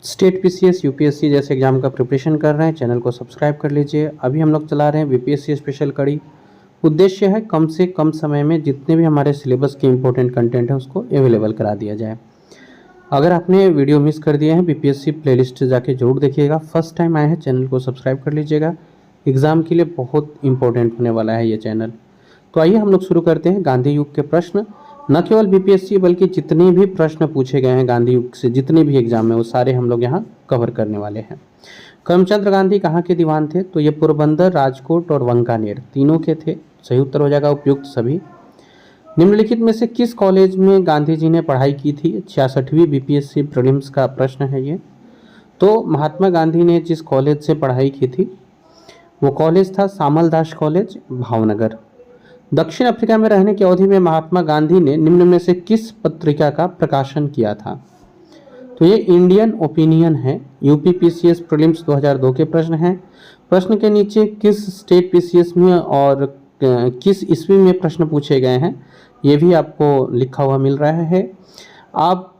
State PCS UPSC जैसे exam का preparation कर रहे हैं, चैनल को सब्सक्राइब कर लीजिए। अभी हम लोग चला रहे हैं बीपीएससी स्पेशल कड़ी। उद्देश्य है कम से कम समय में जितने भी हमारे सिलेबस के इंपॉर्टेंट कंटेंट है उसको अवेलेबल करा दिया जाए। अगर आपने वीडियो मिस कर दिया है बीपीएससी प्लेलिस्ट जाके जरूर देखिएगा। फर्स्ट टाइम आए हैं चैनल को सब्सक्राइब कर लीजिएगा। एग्ज़ाम के लिए बहुत इंपॉर्टेंट होने वाला है ये चैनल। तो आइए हम लोग शुरू करते हैं। गांधी युग के प्रश्न, न केवल बीपीएससी बल्कि जितने भी प्रश्न पूछे गए हैं गांधी युग से, जितने भी एग्जाम में, वो सारे हम लोग यहाँ कवर करने वाले हैं। करमचंद गांधी कहाँ के दीवान थे? तो ये पोरबंदर, राजकोट और वांकानेर तीनों के थे। सही उत्तर हो जाएगा उपयुक्त सभी। निम्नलिखित में से किस कॉलेज में गांधी जी ने पढ़ाई की थी? 66वीं बीपीएससी प्रीलिम्स का प्रश्न है ये। तो महात्मा गांधी ने जिस कॉलेज से पढ़ाई की थी वो कॉलेज था सामलदास कॉलेज, भावनगर। दक्षिण अफ्रीका में रहने की अवधि में महात्मा गांधी ने निम्न में से किस पत्रिका का प्रकाशन किया था? तो ये इंडियन ओपिनियन है। यूपी पीसीएस प्रीलिम्स 2002 के प्रश्न हैं। प्रश्न के नीचे किस स्टेट पीसीएस में और किस ईस्वी में प्रश्न पूछे गए हैं ये भी आपको लिखा हुआ मिल रहा है। आप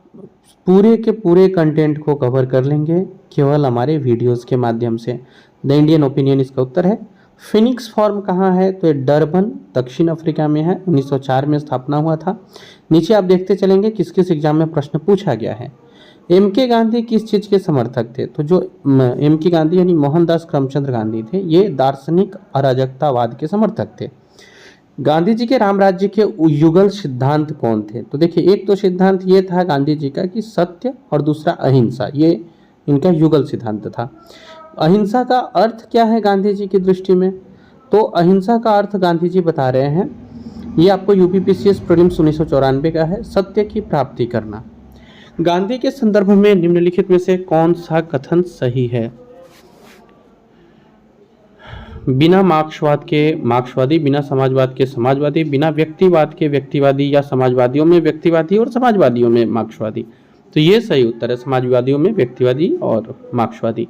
पूरे के पूरे कंटेंट को कवर कर लेंगे केवल हमारे वीडियोस के माध्यम से। द इंडियन ओपिनियन इसका उत्तर है। फिनिक्स फॉर्म कहाँ है? तो ये डरबन, दक्षिण अफ्रीका में है। 1904 में स्थापना हुआ था। नीचे आप देखते चलेंगे किस किस एग्जाम में प्रश्न पूछा गया है। एम के गांधी किस चीज़ के समर्थक थे? तो जो एम के गांधी यानी मोहनदास करमचंद गांधी थे, ये दार्शनिक अराजकतावाद के समर्थक थे। गांधी जी के राम राज्य के युगल सिद्धांत कौन थे? तो देखिए, एक तो सिद्धांत ये था गांधी जी का कि सत्य, और दूसरा अहिंसा, ये इनका युगल सिद्धांत था। अहिंसा का अर्थ क्या है गांधी जी की दृष्टि में? तो अहिंसा का अर्थ गांधी जी बता रहे हैं, ये आपको यूपी पीसीएस प्रीलिम्स 1994 का है, सत्य की प्राप्ति करना। गांधी के संदर्भ में निम्नलिखित में से कौन सा कथन सही है? बिना मार्क्सवाद के मार्क्सवादी, बिना समाजवाद के समाजवादी, बिना व्यक्तिवाद के व्यक्तिवादी, या समाजवादियों में व्यक्तिवादी और समाजवादियों में मार्क्सवादी। तो ये सही उत्तर है, समाजवादियों में व्यक्तिवादी और मार्क्सवादी।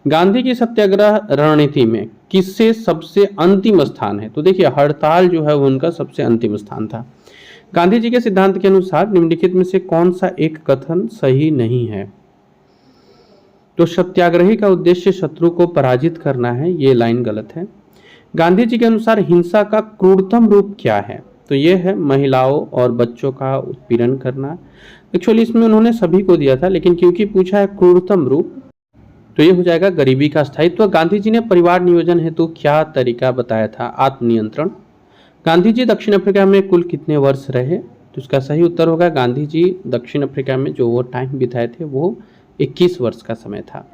गांधी की सत्याग्रह रणनीति में किससे सबसे अंतिम स्थान है? तो देखिए, हड़ताल जो है वो उनका सबसे अंतिम स्थान था। गांधी जी के सिद्धांत के अनुसार निम्नलिखित में से कौन सा एक कथन सही नहीं है? तो सत्याग्रही का उद्देश्य शत्रु को पराजित करना है, ये लाइन गलत है। गांधी जी के अनुसार हिंसा का क्रूरतम रूप क्या है? तो ये है महिलाओं और बच्चों का उत्पीड़न करना। एक्चुअली इसमें उन्होंने सभी को दिया था, लेकिन क्योंकि पूछा है क्रूरतम रूप तो ये हो जाएगा गरीबी का स्थायित्व। गांधी जी ने परिवार नियोजन हेतु क्या तरीका बताया था? आत्मनियंत्रण। गांधी जी दक्षिण अफ्रीका में कुल कितने वर्ष रहे? तो इसका सही उत्तर होगा, गांधी जी दक्षिण अफ्रीका में जो वो टाइम बिताए थे वो 21 वर्ष का समय था।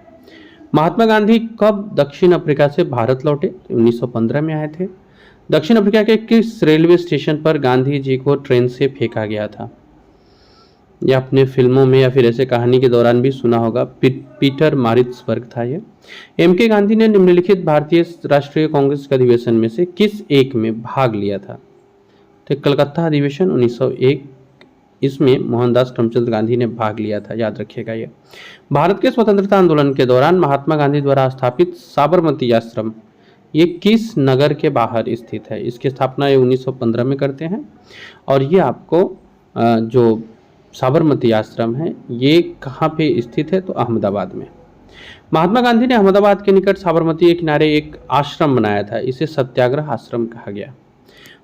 महात्मा गांधी कब दक्षिण अफ्रीका से भारत लौटे? 1915 में आए थे। दक्षिण अफ्रीका के किस रेलवे स्टेशन पर गांधी जी को ट्रेन से फेंका गया था? या अपने फिल्मों में या फिर ऐसे कहानी के दौरान भी सुना होगा, पीटर मारिट्सबर्ग था ये। एम के गांधी ने निम्नलिखित भारतीय राष्ट्रीय कांग्रेस के अधिवेशन में से किस एक में भाग लिया था? तो कलकत्ता अधिवेशन 1901, इसमें मोहनदास करमचंद गांधी ने भाग लिया था, याद रखिएगा ये। भारत के स्वतंत्रता आंदोलन के दौरान महात्मा गांधी द्वारा स्थापित साबरमती आश्रम ये किस नगर के बाहर स्थित है? इसकी स्थापना ये 1915 में करते हैं। और ये आपको जो साबरमती आश्रम है ये कहाँ पे स्थित है? तो अहमदाबाद में। महात्मा गांधी ने अहमदाबाद के निकट साबरमती के किनारे एक आश्रम बनाया था, इसे सत्याग्रह आश्रम कहा गया।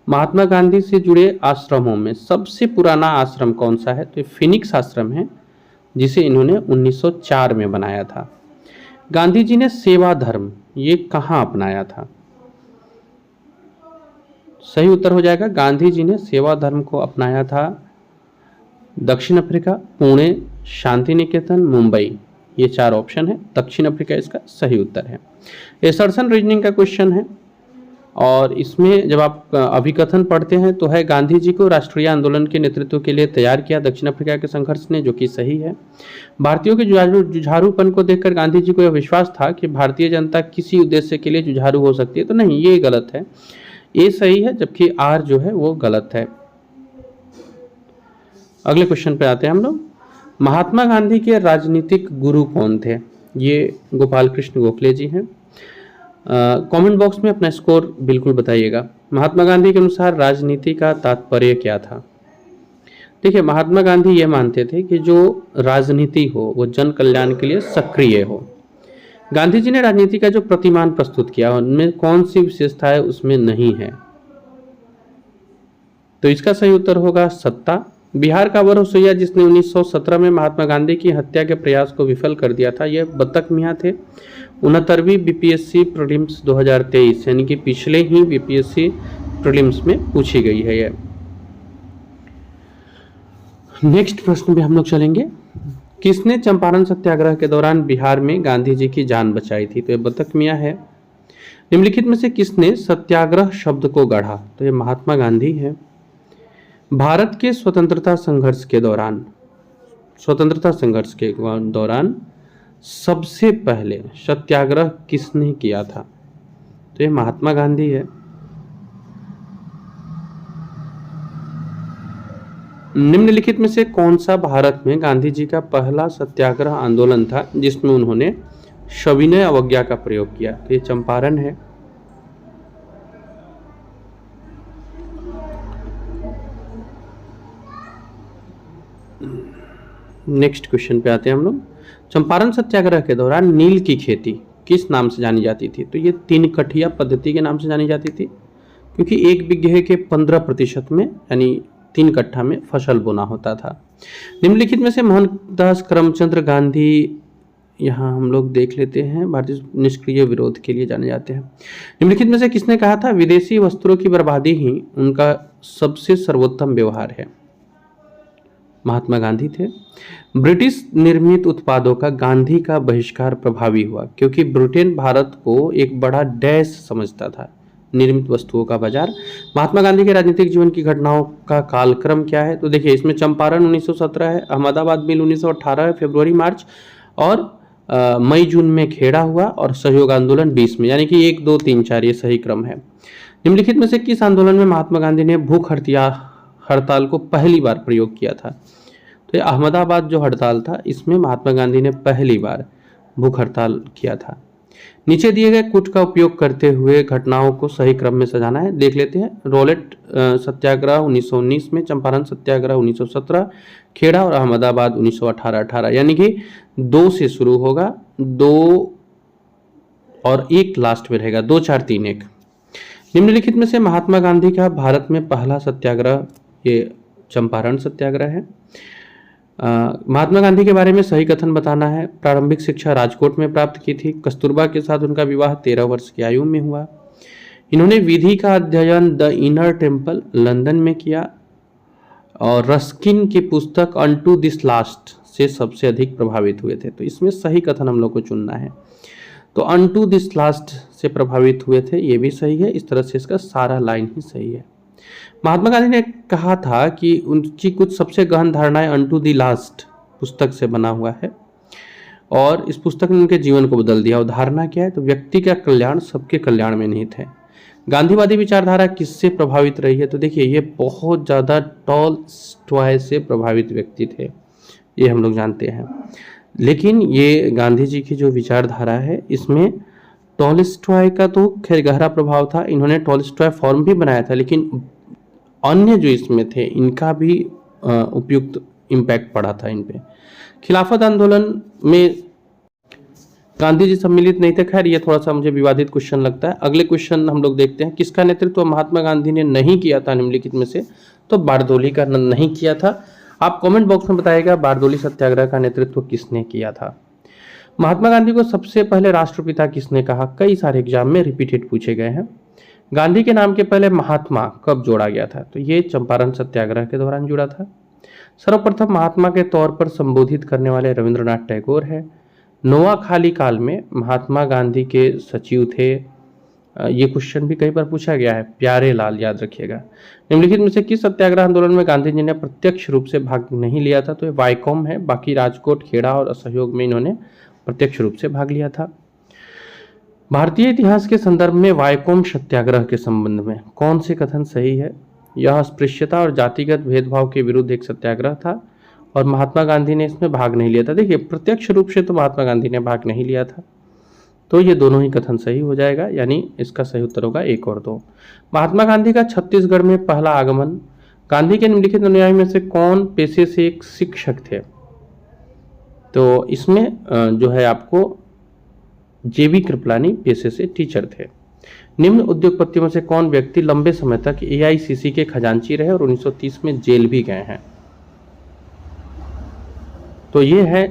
महात्मा गांधी से जुड़े आश्रमों में सबसे पुराना आश्रम कौन सा है? तो फिनिक्स आश्रम है, जिसे इन्होंने 1904 में बनाया था। गांधी जी ने सेवा धर्म ये कहाँ अपनाया था? सही उत्तर हो जाएगा, गांधी जी ने सेवा धर्म को अपनाया था दक्षिण अफ्रीका, पुणे, शांति निकेतन, मुंबई। ये 4 ऑप्शन है, दक्षिण अफ्रीका इसका सही उत्तर है। एसर्शन रीजनिंग का क्वेश्चन है, और इसमें जब आप अभिकथन पढ़ते हैं तो है गांधी जी को राष्ट्रीय आंदोलन के नेतृत्व के लिए तैयार किया दक्षिण अफ्रीका के संघर्ष ने, जो कि सही है। भारतीयों के जुझारूपन को देखकर गांधी जी को यह विश्वास था कि भारतीय जनता किसी उद्देश्य के लिए जुझारू हो सकती है। तो नहीं, ये गलत है, ये सही है, जबकि आर जो है वो गलत है। अगले क्वेश्चन पे आते हैं हम लोग। महात्मा गांधी के राजनीतिक गुरु कौन थे? ये गोपाल कृष्ण गोखले जी हैं। कमेंट बॉक्स में अपना स्कोर बिल्कुल बताइएगा। महात्मा गांधी के अनुसार राजनीति का तात्पर्य क्या था? देखिए, महात्मा गांधी ये मानते थे कि जो राजनीति हो वो जन कल्याण के लिए सक्रिय हो। गांधी जी ने राजनीति का जो प्रतिमान प्रस्तुत किया उनमें कौन सी विशेषताएं उसमें नहीं है, तो इसका सही उत्तर होगा सत्ता। बिहार का वह रसोइया जिसने 1917 में महात्मा गांधी की हत्या के प्रयास को विफल कर दिया था, यह बतक मियाँ थे। 69वीं बीपीएससी प्रीलिम्स 2023 यानी कि पिछले ही बीपीएससी प्रीलिम्स में पूछी गई है यह। नेक्स्ट प्रश्न पे हम लोग चलेंगे, किसने चंपारण सत्याग्रह के दौरान बिहार में गांधी जी की जान बचाई थी, तो ये बतक मियाँ है। निम्नलिखित में से किसने सत्याग्रह शब्द को गढ़ा, तो ये महात्मा गांधी है। भारत के स्वतंत्रता संघर्ष के दौरान सबसे पहले सत्याग्रह किसने किया था, तो ये महात्मा गांधी है। निम्नलिखित में से कौन सा भारत में गांधी जी का पहला सत्याग्रह आंदोलन था जिसमें उन्होंने सविनय अवज्ञा का प्रयोग किया, तो ये चंपारण है। नेक्स्ट क्वेश्चन पे आते हैं हम लोग, चंपारण सत्याग्रह के दौरान नील की खेती किस नाम से जानी जाती थी, तो ये 3 कठिया पद्धति के नाम से जानी जाती थी, क्योंकि 1 बीघे के 15% में यानी 3 कट्ठा में फसल बोना होता था। निम्नलिखित में से मोहनदास करमचंद गांधी, यहाँ हम लोग देख लेते हैं, भारतीय निष्क्रिय विरोध के लिए जाने जाते हैं। निम्नलिखित में से किसने कहा था विदेशी वस्त्रों की बर्बादी ही उनका सबसे सर्वोत्तम व्यवहार है, महात्मा गांधी थे। ब्रिटिश निर्मित उत्पादों का गांधी का बहिष्कार प्रभावी हुआ क्योंकि ब्रिटेन भारत को एक बड़ा डैश समझता था, निर्मित वस्तुओं का बाजार। महात्मा गांधी के राजनीतिक जीवन की घटनाओं का कालक्रम क्या है, तो देखिए इसमें चंपारण 1917 है, अहमदाबाद मिल 1918 है, फरवरी मार्च और मई जून में खेड़ा हुआ और सहयोग आंदोलन 20 में, यानी कि 1 2 3 4 ये सही क्रम है। निम्नलिखित में से किस आंदोलन में महात्मा गांधी ने भूख हड़ताल को पहली बार प्रयोग किया था, तो ये अहमदाबाद जो हड़ताल था इसमें महात्मा गांधी ने पहली बार भूख हड़ताल किया था। नीचे दिए गए कुट का उपयोग करते हुए घटनाओं को सही क्रम में सजाना है, देख लेते हैं। रॉलेट सत्याग्रह 1919 में, चंपारण सत्याग्रह 1917, खेड़ा और अहमदाबाद 1918, यानी कि 2 से शुरू होगा, 2 और 1 लास्ट में रहेगा, 2 4 3 1। निम्नलिखित में से महात्मा गांधी का भारत में पहला सत्याग्रह ये चंपारण सत्याग्रह है। महात्मा गांधी के बारे में सही कथन बताना है। प्रारंभिक शिक्षा राजकोट में प्राप्त की थी। कस्तूरबा के साथ उनका विवाह 13 वर्ष की आयु में हुआ। इन्होंने विधि का अध्ययन द इनर टेम्पल लंदन में किया और रस्किन की पुस्तक अनटू दिस लास्ट से सबसे अधिक प्रभावित हुए थे, तो इसमें सही कथन हम लोग को चुनना है। तो अनटू दिस लास्ट से प्रभावित हुए थे, ये भी सही है। इस तरह से इसका सारा लाइन ही सही है। महात्मा गांधी ने कहा था कि उनकी कुछ सबसे गहन धारणाएं अनटू द लास्ट पुस्तक से बना हुआ है और इस पुस्तक ने उनके जीवन को बदल दिया। और धारणा क्या है, तो व्यक्ति का कल्याण सबके कल्याण में निहित है। गांधीवादी विचारधारा किससे प्रभावित रही है, तो देखिए ये बहुत ज़्यादा टॉलस्टॉय से प्रभावित व्यक्ति थे, ये हम लोग जानते हैं। लेकिन ये गांधी जी की जो विचारधारा है इसमें टॉलस्टॉय का तो खैर गहरा प्रभाव था। इन्होंने टॉलस्टॉय फॉर्म भी बनाया था, लेकिन अन्य जो इसमें थे इनका भी उपयुक्त इम्पैक्ट पड़ा था इन पे। खिलाफत आंदोलन में गांधी जी सम्मिलित नहीं थे, खैर ये थोड़ा सा मुझे विवादित क्वेश्चन लगता है। अगले क्वेश्चन हम लोग देखते हैं, किसका नेतृत्व महात्मा गांधी ने नहीं किया था निम्नलिखित में से, तो बारदोली का नहीं किया था। आप कमेंट बॉक्स में बताइएगा बारदोली सत्याग्रह का नेतृत्व किसने किया था। महात्मा गांधी को सबसे पहले राष्ट्रपिता किसने कहा, कई सारे एग्जाम में रिपीटेड पूछे गए हैं। गांधी के नाम के पहले महात्मा कब जोड़ा गया था, तो ये चंपारण सत्याग्रह के दौरान जुड़ा था। सर्वप्रथम महात्मा के तौर पर संबोधित करने वाले रविंद्रनाथ टैगोर है। नोआखाली काल में महात्मा गांधी के सचिव थे, ये क्वेश्चन भी कई बार पूछा गया है, प्यारे लाल, याद रखिएगा। निम्नलिखित में से किस सत्याग्रह आंदोलन में गांधी जी ने प्रत्यक्ष रूप से भाग नहीं लिया था, तो ये वाइकॉम है। बाकी राजकोट, खेड़ा और असहयोग में इन्होंने प्रत्यक्ष रूप से भाग लिया था। भारतीय इतिहास के संदर्भ में वाइकॉम सत्याग्रह के संबंध में कौन से कथन सही है, यह अस्पृश्यता और जातिगत भेदभाव के विरुद्ध एक सत्याग्रह था और महात्मा गांधी ने इसमें भाग नहीं लिया था। देखिए प्रत्यक्ष रूप से तो महात्मा गांधी ने भाग नहीं लिया था, तो ये दोनों ही कथन सही हो जाएगा, यानी इसका सही उत्तर होगा 1 और 2। महात्मा गांधी का छत्तीसगढ़ में पहला आगमन गांधी के निम्नलिखित अनुयायी में से कौन पेशे से एक शिक्षक थे? तो इसमें जो है आपको जेबी कृपलानी पेशे से टीचर थे। निम्न उद्योगपतियों में से कौन व्यक्ति लंबे समय तक एआईसीसी के खजांची रहे और 1930 में जेल भी गए हैं? तो ये है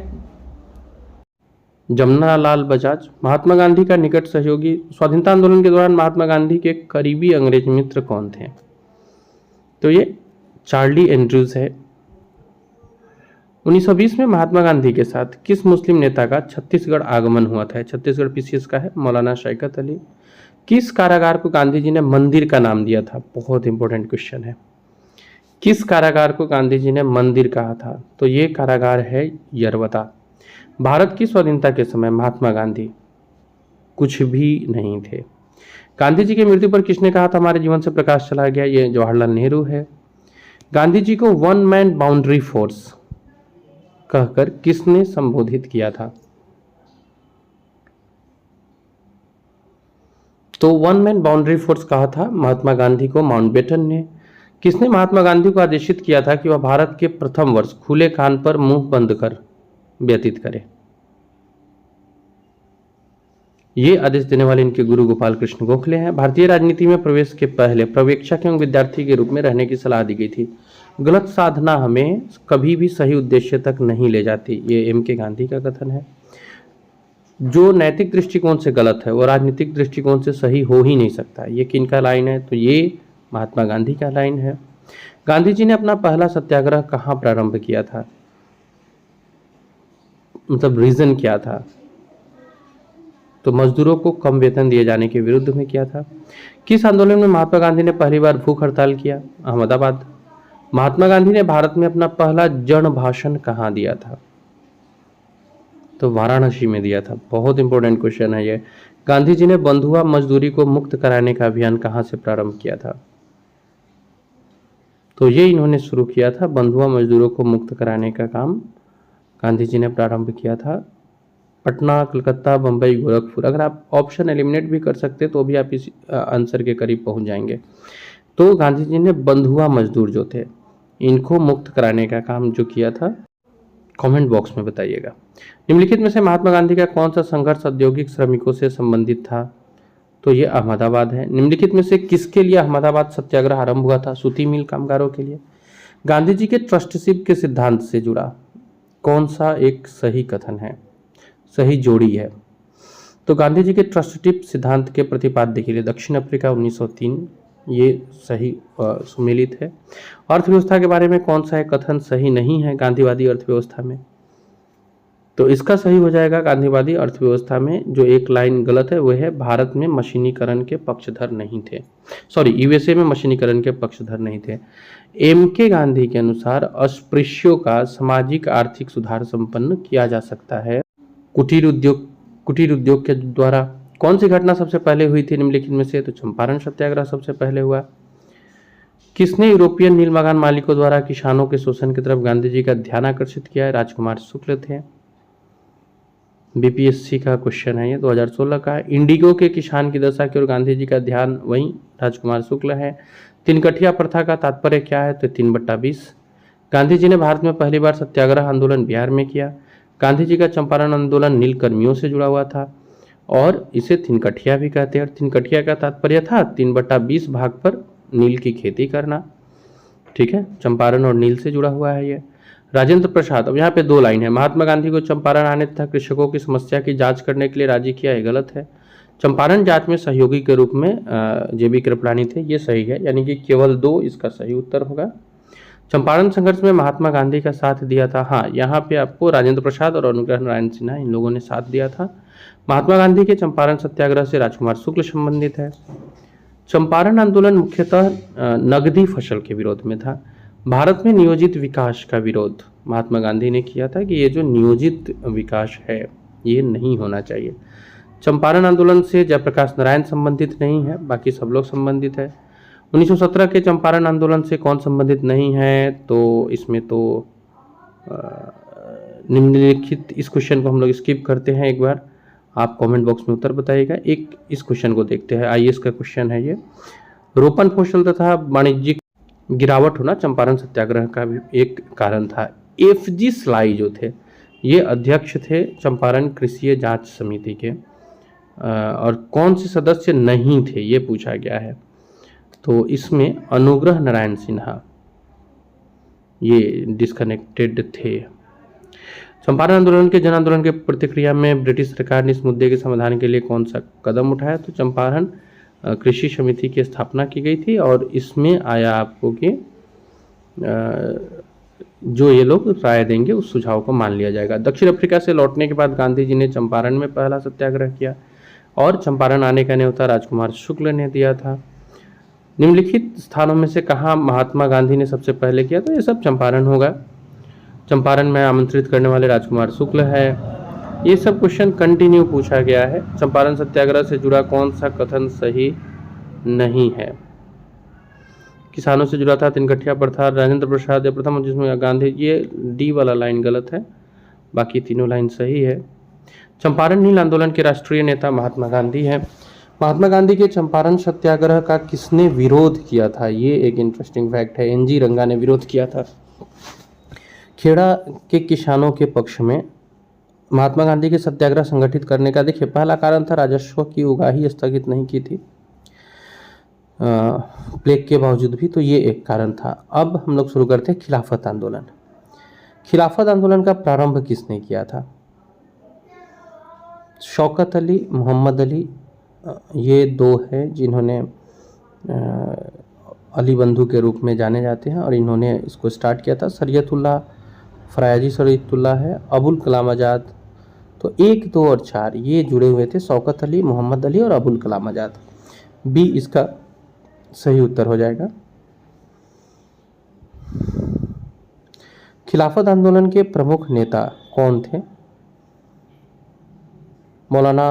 जमनालाल बजाज। महात्मा गांधी का निकट सहयोगी। स्वाधीनता आंदोलन के दौरान महात्मा गांधी के करीबी अंग्रेज मित्र कौन थे? तो ये चार्ली एंड्रूज है। 1920 में महात्मा गांधी के साथ किस मुस्लिम नेता का छत्तीसगढ़ आगमन हुआ था? छत्तीसगढ़ पीसीएस का है मौलाना शौकत अली। किस कारागार को गांधी जी ने मंदिर का नाम दिया था? बहुत इंपॉर्टेंट क्वेश्चन है। किस कारागार को गांधी जी ने मंदिर कहा था? तो ये कारागार है यरवता। भारत की स्वाधीनता के समय महात्मा गांधी कुछ भी नहीं थे। गांधी जी की मृत्यु पर किसने कहा था हमारे जीवन से प्रकाश चला गया? ये जवाहरलाल नेहरू है। गांधी जी को वन मैन बाउंड्री फोर्स कहकर किसने संबोधित किया था? तो वन मैन बाउंड्री फोर्स कहा था महात्मा गांधी को माउंटबेटन ने। किसने महात्मा गांधी को आदेशित किया था कि वह भारत के प्रथम वर्ष खुले कान पर मुंह बंद कर व्यतीत करे? ये आदेश देने वाले इनके गुरु गोपाल कृष्ण गोखले हैं। भारतीय राजनीति में प्रवेश के पहले पर्यवेक्षक एवं विद्यार्थी के रूप में रहने की सलाह दी गई थी। गलत साधना हमें कभी भी सही उद्देश्य तक नहीं ले जाती, ये एम के गांधी का कथन है। जो नैतिक दृष्टिकोण से गलत है वो राजनीतिक दृष्टिकोण से सही हो ही नहीं सकता, ये किनका लाइन है? तो ये महात्मा गांधी का लाइन है। गांधी जी ने अपना पहला सत्याग्रह कहाँ प्रारंभ किया था? मतलब रीजन क्या था? तो मजदूरों को कम वेतन दिए जाने के विरुद्ध में किया था। किस आंदोलन में महात्मा गांधी ने पहली बार भूख हड़ताल किया? अहमदाबाद। महात्मा गांधी ने भारत में अपना पहला जन भाषण कहाँ दिया था? तो वाराणसी में दिया था। बहुत इंपॉर्टेंट क्वेश्चन है ये। गांधी जी ने बंधुआ मजदूरी को मुक्त कराने का अभियान कहाँ से प्रारंभ किया था? तो ये इन्होंने शुरू किया था, बंधुआ मजदूरों को मुक्त कराने का काम गांधी जी ने प्रारंभ किया था। पटना, कलकत्ता, बंबई, गोरखपुर। अगर आप ऑप्शन एलिमिनेट भी कर सकते तो भी आप इस आंसर के करीब पहुंच जाएंगे। तो गांधी जी ने बंधुआ मजदूर जो थे इनको मुक्त कराने का काम जो किया था, कमेंट बॉक्स में बताइएगा। निम्नलिखित में से महात्मा गांधी का कौन सा संघर्ष औद्योगिक श्रमिकों से संबंधित था? तो ये अहमदाबाद है। निम्नलिखित में से किसके लिए अहमदाबाद सत्याग्रह आरंभ हुआ था? सूती मिल कामगारों के लिए। गांधी जी के ट्रस्टशिप के सिद्धांत से जुड़ा कौन सा एक सही कथन है, सही जोड़ी है? तो गांधी जी के ट्रस्टशिप सिद्धांत के प्रतिपाद्य के लिए दक्षिण अफ्रीका 1903, ये सही सुमेलित है। अर्थव्यवस्था के बारे में कौन सा एक कथन सही नहीं है गांधीवादी अर्थव्यवस्था में? तो इसका सही हो जाएगा गांधीवादी अर्थव्यवस्था में जो एक लाइन गलत है वह है भारत में मशीनीकरण के पक्षधर नहीं थे, सॉरी यूएसए में मशीनीकरण के पक्षधर नहीं थे। एम के गांधी के अनुसार अस्पृश्यों का सामाजिक आर्थिक सुधार संपन्न किया जा सकता है कुटीर उद्योग के द्वारा। कौन सी घटना सबसे पहले हुई थी निम्नलिखित में से? तो चंपारण सत्याग्रह सबसे पहले हुआ। किसने यूरोपियन नील मकान मालिकों द्वारा किसानों के शोषण की तरफ गांधी जी का ध्यान आकर्षित किया है? राजकुमार शुक्ल थे। बीपीएससी का क्वेश्चन है ये, 2016 का है। इंडिगो के किसान की दशा की ओर गांधी जी का ध्यान वहीं राजकुमार शुक्ल है। तिनकठिया प्रथा का तात्पर्य क्या है? तो 3/20। गांधी जी ने भारत में पहली बार सत्याग्रह आंदोलन बिहार में किया। गांधी जी का चंपारण आंदोलन नील कर्मियों से जुड़ा हुआ था और इसे तिनकठिया भी कहते हैं। और तिनकठिया का तात्पर्य था 3/20 भाग पर नील की खेती करना। ठीक है, चंपारण और नील से जुड़ा हुआ है ये। राजेंद्र प्रसाद, अब यहाँ पे 2 लाइन है। महात्मा गांधी को चंपारण आने तथा कृषकों की समस्या की जांच करने के लिए राजी किया, है गलत है। चंपारण जांच में सहयोगी के रूप में जेबी कृपलानी थे, ये सही है, यानी कि केवल 2 इसका सही उत्तर होगा। चंपारण संघर्ष में महात्मा गांधी का साथ दिया था, हाँ यहाँ पे आपको राजेंद्र प्रसाद और अनुग्रह नारायण सिन्हा इन लोगों ने साथ दिया था। महात्मा गांधी के चंपारण सत्याग्रह से राजकुमार शुक्ल संबंधित है। चंपारण आंदोलन मुख्यतः नगदी फसल के विरोध में था। भारत में नियोजित विकास का विरोध महात्मा गांधी ने किया था कि ये जो नियोजित विकास है ये नहीं होना चाहिए। चंपारण आंदोलन से जयप्रकाश नारायण संबंधित नहीं है, बाकी सब लोग संबंधित है। 1917 के चंपारण आंदोलन से कौन संबंधित नहीं है? तो इसमें तो निम्नलिखित, इस क्वेश्चन को हम लोग स्किप करते हैं, एक बार आप कमेंट बॉक्स में उत्तर बताइएगा। एक इस क्वेश्चन को देखते हैं, आईएएस का क्वेश्चन है ये। रोपण फसल तथा वाणिज्यिक गिरावट होना चंपारण सत्याग्रह का भी एक कारण था। एफजी स्लाई जो थे ये अध्यक्ष थे चंपारण कृषि जांच समिति के, और कौन से सदस्य नहीं थे ये पूछा गया है। तो इसमें अनुग्रह नारायण सिन्हा ये डिस्कनेक्टेड थे। चंपारण आंदोलन के जन आंदोलन के प्रतिक्रिया में ब्रिटिश सरकार ने इस मुद्दे के समाधान के लिए कौन सा कदम उठाया? तो चंपारण कृषि समिति की स्थापना की गई थी, और इसमें आया आपको कि जो ये लोग राय देंगे उस सुझाव को मान लिया जाएगा। दक्षिण अफ्रीका से लौटने के बाद गांधी जी ने चंपारण में पहला सत्याग्रह किया, और चंपारण आने का न्योता राजकुमार शुक्ल ने दिया था। निम्नलिखित स्थानों में से कहाँ महात्मा गांधी ने सबसे पहले किया? तो ये सब चंपारण होगा। चंपारण में आमंत्रित करने वाले राजकुमार शुक्ल है। ये सब क्वेश्चन कंटिन्यू पूछा गया है। चंपारण सत्याग्रह से जुड़ा कौन सा कथन सही नहीं है? किसानों से जुड़ा था, तिनकठिया पर था, राजेंद्र प्रसाद या प्रथम जिसमें गांधी, ये डी वाला लाइन गलत है, बाकी तीनों लाइन सही है। चंपारण नील आंदोलन के राष्ट्रीय नेता महात्मा गांधी हैं। महात्मा गांधी के चंपारण सत्याग्रह का किसने विरोध किया था? ये एक इंटरेस्टिंग फैक्ट है। एनजी रंगा ने विरोध किया था। खेड़ा के किसानों के पक्ष में महात्मा गांधी के सत्याग्रह संगठित करने का देखिए पहला कारण था राजस्व की उगाही स्थगित नहीं की थी प्लेग के बावजूद भी, तो ये एक कारण था। अब हम लोग शुरू करते हैं खिलाफत आंदोलन। खिलाफत आंदोलन का प्रारंभ किसने किया था? शौकत अली, मोहम्मद अली, ये दो हैं जिन्होंने अली बंधु के रूप में जाने जाते हैं, और इन्होंने इसको स्टार्ट किया था। शरीयतुल्लाह, फरायजी शरीयतुल्लाह है, अबुल कलाम आज़ाद, तो 1, 2 और 4 ये जुड़े हुए थे, शौकत अली, मोहम्मद अली और अबुल कलाम आज़ाद। बी इसका सही उत्तर हो जाएगा। खिलाफत आंदोलन के प्रमुख नेता कौन थे? मौलाना,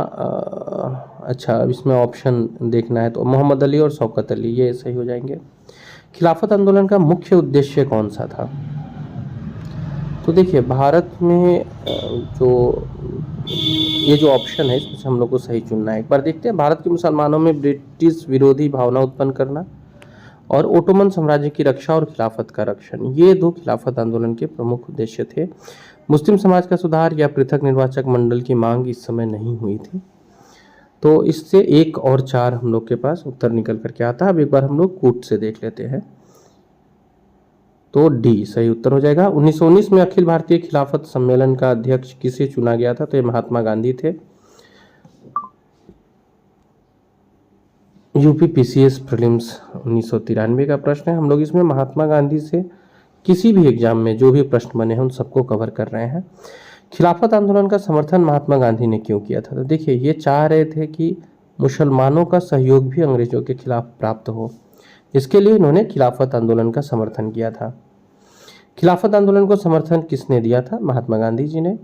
अच्छा अब इसमें ऑप्शन देखना है तो मोहम्मद अली और शौकत अली ये सही हो जाएंगे। खिलाफत आंदोलन का मुख्य उद्देश्य कौन सा था? तो देखिए भारत में ये जो ऑप्शन है इसमें से हम लोग को सही चुनना है। एक बार देखते हैं। भारत के मुसलमानों में ब्रिटिश विरोधी भावना उत्पन्न करना और ओटोमन साम्राज्य की रक्षा और खिलाफत का रक्षण, ये 2 खिलाफत आंदोलन के प्रमुख उद्देश्य थे। मुस्लिम समाज का सुधार या पृथक निर्वाचक मंडल की मांग इस समय नहीं हुई थी। तो इससे 1 और 4 हम लोग के पास उत्तर निकल करके आता है। अब एक बार हम लोग कूट से देख लेते हैं, तो डी सही उत्तर हो जाएगा। 1919 में अखिल भारतीय खिलाफत सम्मेलन का अध्यक्ष किसे चुना गया था? तो ये महात्मा गांधी थे। यूपी पीसीएस प्रीलिम्स 1993 का प्रश्न है। हम लोग इसमें महात्मा गांधी से किसी भी एग्जाम में जो भी प्रश्न बने हैं उन सबको कवर कर रहे हैं। खिलाफत आंदोलन का समर्थन महात्मा गांधी ने क्यों किया था? तो देखिए ये चाह रहे थे कि मुसलमानों का सहयोग भी अंग्रेजों के खिलाफ प्राप्त हो, इसके लिए इन्होंने खिलाफत आंदोलन का समर्थन किया था। खिलाफत आंदोलन को समर्थन किसने दिया था? महात्मा गांधी जी ने।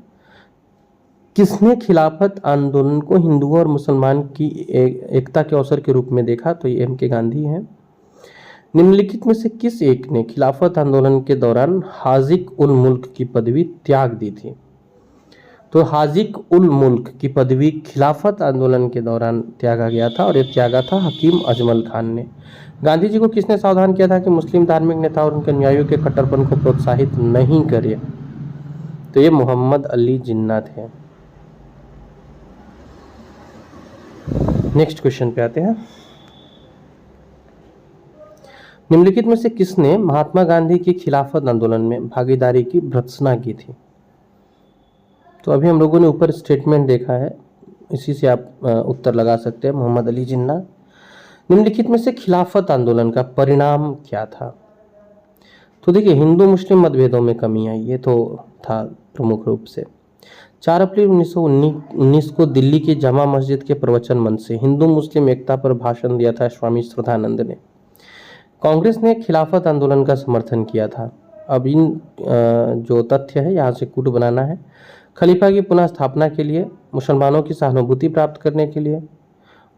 किसने खिलाफत आंदोलन को हिंदुओं और मुसलमान की एकता के अवसर के रूप में देखा? तो ये एम के गांधी हैं। निम्नलिखित में से किस एक ने खिलाफत आंदोलन के दौरान हाजिक उल मुल्क की पदवी त्याग दी थी? तो हाजिक उल मुल्क की पदवी खिलाफत आंदोलन के दौरान त्यागा गया था, और ये त्यागा था हकीम अजमल खान ने। गांधी जी को किसने सावधान किया था कि मुस्लिम धार्मिक नेता और उनके अनुयायियों के कट्टरपन को प्रोत्साहित नहीं करे? तो ये मोहम्मद अली जिन्ना थे। नेक्स्ट क्वेश्चन पे आते हैं। निम्नलिखित में से किसने महात्मा गांधी की खिलाफत आंदोलन में भागीदारी की भर्त्सना की थी? तो अभी हम लोगों ने ऊपर स्टेटमेंट देखा है, इसी से आप उत्तर लगा सकते हैं, मोहम्मद अली जिन्ना। निम्नलिखित में से खिलाफत आंदोलन का परिणाम क्या था? तो देखिए हिंदू मुस्लिम मतभेदों में कमी आई, ये तो था प्रमुख रूप से। 4 अप्रैल 1919 को दिल्ली की जामा मस्जिद के प्रवचन मंच से हिंदू मुस्लिम एकता पर भाषण दिया था स्वामी श्रद्धानंद ने। कांग्रेस ने खिलाफत आंदोलन का समर्थन किया था। अब इन जो तथ्य है यहाँ से कूट बनाना है। खलीफा की पुनः स्थापना के लिए, मुसलमानों की सहानुभूति प्राप्त करने के लिए,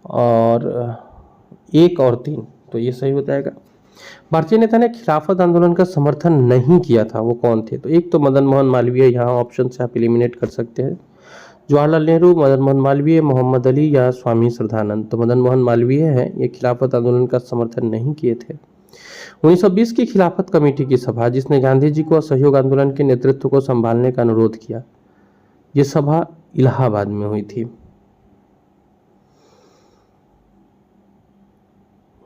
और 1 और 3, तो ये सही हो जाएगा। भारतीय नेता ने खिलाफत आंदोलन का समर्थन नहीं किया था, वो कौन थे? तो एक तो मदन मोहन मालवीय, यहाँ ऑप्शन से आप एलिमिनेट कर सकते हैं। जवाहरलाल नेहरू, मदन मोहन मालवीय, मोहम्मद अली या स्वामी श्रद्धानंद। तो मदन मोहन मालवीय हैं, ये खिलाफत आंदोलन का समर्थन नहीं किए थे। 1920 की खिलाफत कमेटी की सभा जिसने गांधी जी को असहयोग आंदोलन के नेतृत्व को संभालने का अनुरोध किया, यह सभा इलाहाबाद में हुई थी।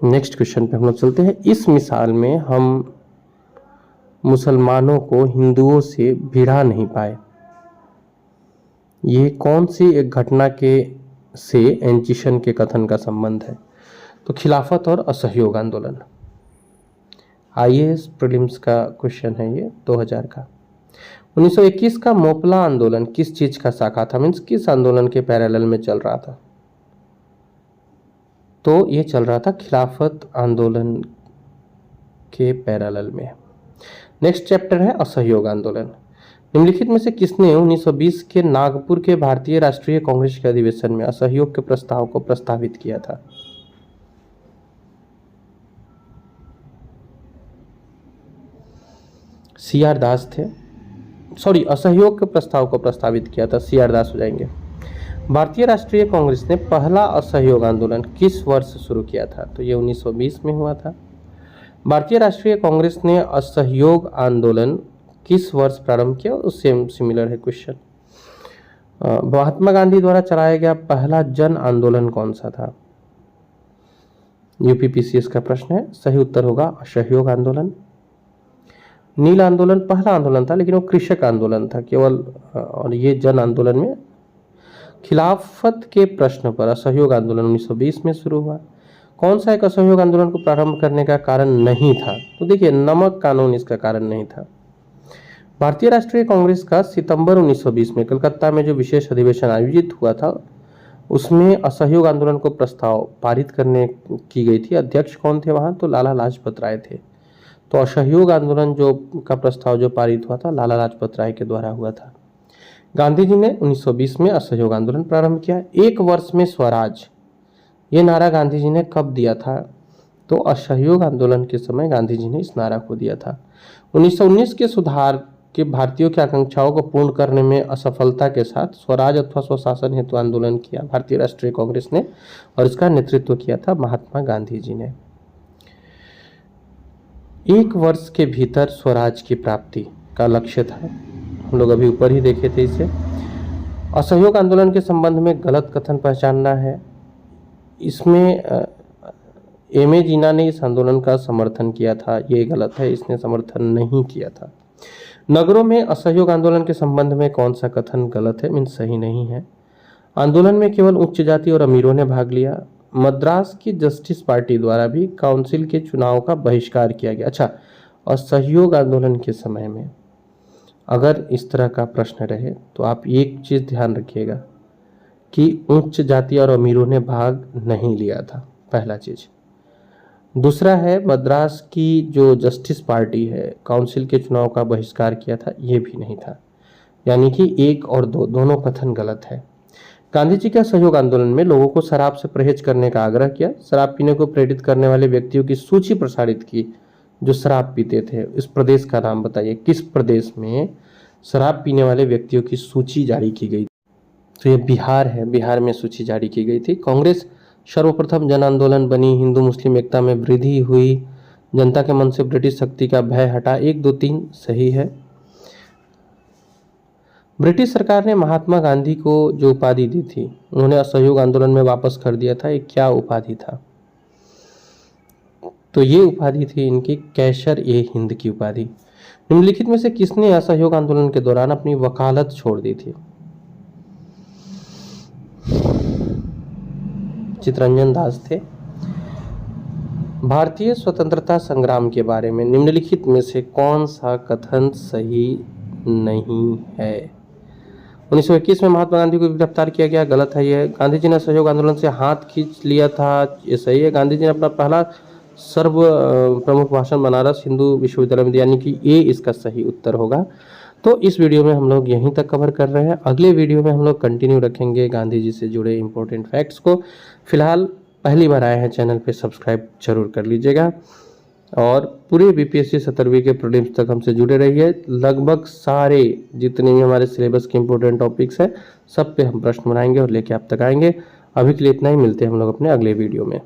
नेक्स्ट क्वेश्चन पे हम लोग चलते हैं। इस मिसाल में हम मुसलमानों को हिंदुओं से भिड़ा नहीं पाए, ये कौन सी एक घटना के से एंचिसन के कथन का संबंध है? तो खिलाफत और असहयोग आंदोलन। आईएएस प्रीलिम्स का क्वेश्चन है ये 2000 का। 1921 का मोपला आंदोलन किस चीज का शाखा था, मीन्स किस आंदोलन के पैरेलल में चल रहा था? तो ये चल रहा था खिलाफत आंदोलन के पैरेलल में। नेक्स्ट चैप्टर है असहयोग आंदोलन। निम्नलिखित में से किसने 1920 के नागपुर के भारतीय राष्ट्रीय कांग्रेस के अधिवेशन में असहयोग के प्रस्ताव को प्रस्तावित किया था? सीआर दास थे। सॉरी, असहयोग के प्रस्ताव को प्रस्तावित किया था, सीआर दास हो जाएंगे। भारतीय राष्ट्रीय कांग्रेस ने पहला असहयोग आंदोलन किस वर्ष शुरू किया था? तो ये 1920 में हुआ था। भारतीय राष्ट्रीय कांग्रेस ने असहयोग आंदोलन किस वर्ष प्रारंभ किया? उससे सिमिलर है क्वेश्चन। महात्मा गांधी द्वारा चलाया गया पहला जन आंदोलन कौन सा था? यूपीपीसीएस का प्रश्न है। सही उत्तर होगा असहयोग आंदोलन। नील आंदोलन पहला आंदोलन था, लेकिन वो कृषक आंदोलन था केवल, और ये जन आंदोलन में खिलाफत के प्रश्न पर असहयोग आंदोलन 1920 में शुरू हुआ। कौन सा एक असहयोग आंदोलन को प्रारंभ करने का कारण नहीं था? तो देखिए, नमक कानून इसका कारण नहीं था। भारतीय राष्ट्रीय कांग्रेस का सितंबर 1920 में कलकत्ता में जो विशेष अधिवेशन आयोजित हुआ था, उसमें असहयोग आंदोलन को प्रस्ताव पारित करने की गई थी। अध्यक्ष कौन थे वहां? तो लाला लाजपत राय थे। तो असहयोग आंदोलन जो का प्रस्ताव जो पारित हुआ था, लाला लाजपत राय के द्वारा हुआ था। गांधी जी ने 1920 में असहयोग आंदोलन प्रारंभ किया। एक वर्ष में स्वराज, ये नारा गांधी जी ने कब दिया था? तो असहयोग आंदोलन के समय गांधी जी ने इस नारा को दिया था। 1919 के सुधार के भारतीयों की आकांक्षाओं को पूर्ण करने में असफलता के साथ स्वराज अथवा स्वशासन हेतु आंदोलन किया भारतीय राष्ट्रीय कांग्रेस ने, और इसका नेतृत्व किया था महात्मा गांधी जी ने। एक वर्ष के भीतर स्वराज की प्राप्ति का लक्ष्य था, हम लोग अभी ऊपर ही देखे थे इसे। असहयोग आंदोलन के संबंध में गलत कथन पहचानना है। इसमें एम.ए. जिन्ना ने इस आंदोलन का समर्थन किया था, ये गलत है, इसने समर्थन नहीं किया था। नगरों में असहयोग आंदोलन के संबंध में कौन सा कथन गलत है, मीन्स सही नहीं है। आंदोलन में केवल उच्च जाति और अमीरों ने भाग लिया। मद्रास की जस्टिस पार्टी द्वारा भी काउंसिल के चुनाव का बहिष्कार किया गया। अच्छा, असहयोग आंदोलन के समय में अगर इस तरह का प्रश्न रहे तो आप एक चीज ध्यान रखिएगा कि उच्च जाति और अमीरों ने भाग नहीं लिया था, पहला चीज। दूसरा है, मद्रास की जो जस्टिस पार्टी है, काउंसिल के चुनाव का बहिष्कार किया था, ये भी नहीं था। यानी कि एक और दो, दोनों कथन गलत है। गांधी जी के सहयोग आंदोलन में लोगों को शराब से परहेज करने का आग्रह किया। शराब पीने को प्रेरित करने वाले व्यक्तियों की सूची प्रसारित की जो शराब पीते थे। इस प्रदेश का नाम बताइए, किस प्रदेश में शराब पीने वाले व्यक्तियों की सूची जारी की गई? तो ये बिहार है, बिहार में सूची जारी की गई थी। कांग्रेस सर्वप्रथम जन आंदोलन बनी, हिंदू मुस्लिम एकता में वृद्धि हुई, जनता के मन से ब्रिटिश शक्ति का भय हटा। 1, 2, 3 सही है। ब्रिटिश सरकार ने महात्मा गांधी को जो उपाधि दी थी, उन्होंने असहयोग आंदोलन में वापस कर दिया था। ये क्या उपाधि था? तो ये उपाधि थी इनकी कैसर-ए-हिंद की उपाधि। निम्नलिखित में से किसने असहयोग आंदोलन के दौरान अपनी वकालत छोड़ दी थी? चित्तरंजन दास थे। भारतीय स्वतंत्रता संग्राम के बारे में निम्नलिखित में से कौन सा कथन सही नहीं है? 1921 में महात्मा गांधी को गिरफ्तार किया गया, गलत है यह। गांधी जी ने असहयोग आंदोलन से हाथ खींच लिया था, ये सही है। गांधी जी ने अपना पहला सर्व प्रमुख भाषण बनारस हिंदू विश्वविद्यालय में दिया, यानी कि ये इसका सही उत्तर होगा। तो इस वीडियो में हम लोग यहीं तक कवर कर रहे हैं। अगले वीडियो में हम लोग कंटिन्यू रखेंगे गांधी जी से जुड़े इंपॉर्टेंट फैक्ट्स को। फिलहाल पहली बार आए हैं चैनल पे, सब्सक्राइब जरूर कर लीजिएगा और पूरे बीपीएससी 17वीं के प्रीलिम्स तक हमसे जुड़े रहिए। लगभग सारे जितने भी हमारे सिलेबस के इंपॉर्टेंट टॉपिक्स हैं, सब पे हम प्रश्न बनाएंगे और लेके आप तक आएंगे। अभी के लिए इतना ही, मिलते हैं हम लोग अपने अगले वीडियो में।